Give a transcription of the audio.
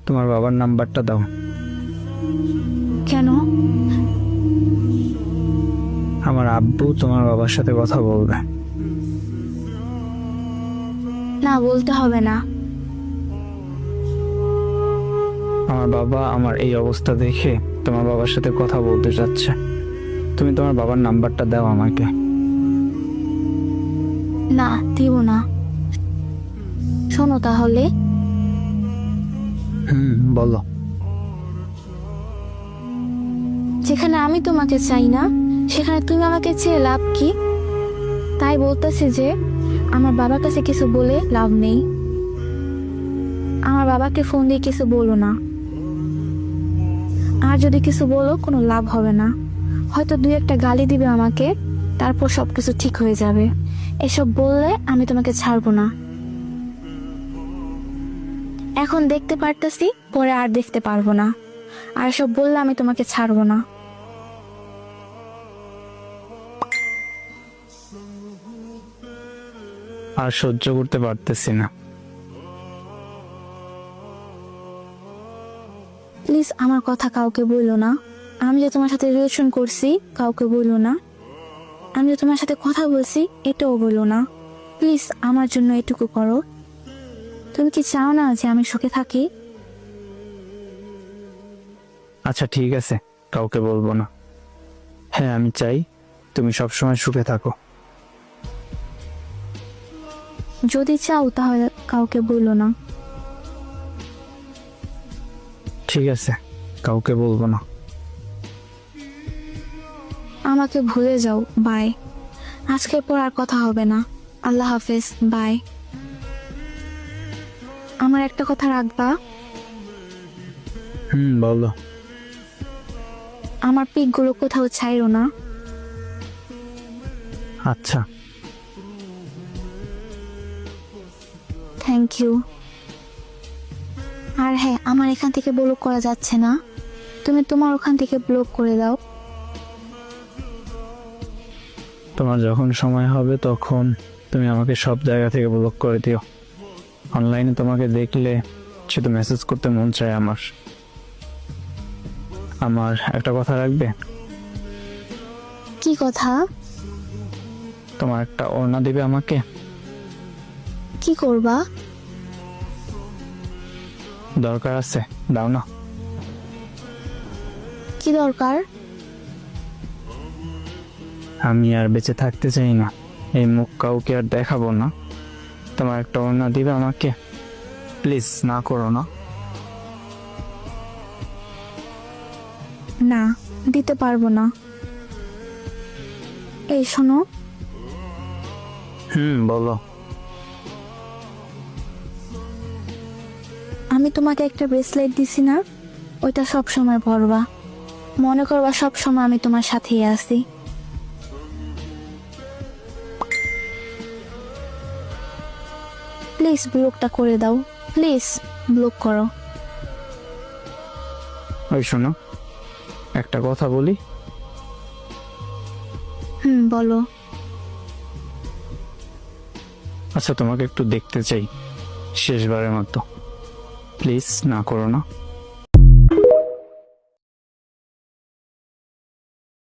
তোমার বাবার নাম্বারটা দাও। কেন? আমার আব্বু তোমার বাবার সাথে কথা বলবে। না, বলতে হবে না। আমার বাবা আমার এই অবস্থা দেখে তোমার বাবার সাথে কথা বলতে চাচ্ছে। তুমি তোমার বাবার নাম্বারটা দাও আমাকে। না, দিব না। শোনো তাহলে, বলো। যেখানে আমি তোমাকে চাই না সেখানে তুমি আমাকে চেয়ে লাভ কি? তাই বলতেছি যে আমার বাবার কাছে কিছু বলে লাভ নেই। আমার বাবাকে ফোন দিয়ে কিছু বলো না। আর যদি কিছু বলো কোনো লাভ হবে না। হয়তো দুই একটা গালি দিবে আমাকে, তারপর সবকিছু ঠিক হয়ে যাবে। এসব বললে আমি তোমাকে ছাড়বো না। এখন দেখতে পারতেছি, পরে আর দেখতে পারবো না। আর এসব বললে আমি তোমাকে ছাড়বো না। আর সহ্য করতে পারতেছি না। প্লিজ আমার কথা কাউকে বললো না। আমি যে তোমার সাথে রিলেশন করছি কাউকে বললো না। আমি যে তোমার সাথে কথা বলছি এটাও বললো না। প্লিজ আমার জন্য এটুকু করো। তুমি কি চাও না যে আমি সুখে থাকি? আচ্ছা ঠিক আছে, কাউকে বলবো না। হ্যাঁ, আমি চাই তুমি সবসময় সুখে থাকো। যদি চাও তাহলে কাউকে বললো না। ঠিক আছে, কাউকে বলবো না। আমাকে ভুলে যাও, বাই। আজকের পর আর কথা হবে না। আল্লাহ হাফেজ, বাই। আমার একটা কথা রাখবা? বলো। আমার পিকগুলো কোথাও ছাইরো না। আচ্ছা। Thank you. আর হ্যাঁ, আমার এখান থেকে ব্লক করা যাচ্ছে না। তুমি তোমার ওখান থেকে ব্লক করে দাও। তোমার যখন সময় হবে তখন তুমি আমাকে সব জায়গা থেকে ব্লক করে দিও। অনলাইনে তোমাকে দেখলে শুধু মেসেজ করতে মন চায় আমার। আমার একটা কথা রাখবে? কি কথা? তোমার একটা ওড়না দিবে আমাকে? কি করবা? দরকার আছে, দাও না। কি দরকার? আমি আর বেঁচে থাকতে চাই না, এই মুখ কাউকে আর দেখাবো না। তোমার একটা ওড়না দিবে আমাকে? প্লিজ, না করো না। না, দিতে পারবো না। এই শোনো, বলো। আমি তোমাকে একটা ব্রেসলেট দিছি না, ওইটা সব সময় পরবা। মনে করবা সব সময় আমি তোমার সাথেই আছি। প্লিজ ব্লকটা করে দাও। প্লিজ ব্লক করো। ওই শোনো, একটা কথা বলি। বলো। আচ্ছা, তোমাকে একটু দেখতে চাই শেষবারের মতো। প্লিজ, না করো না।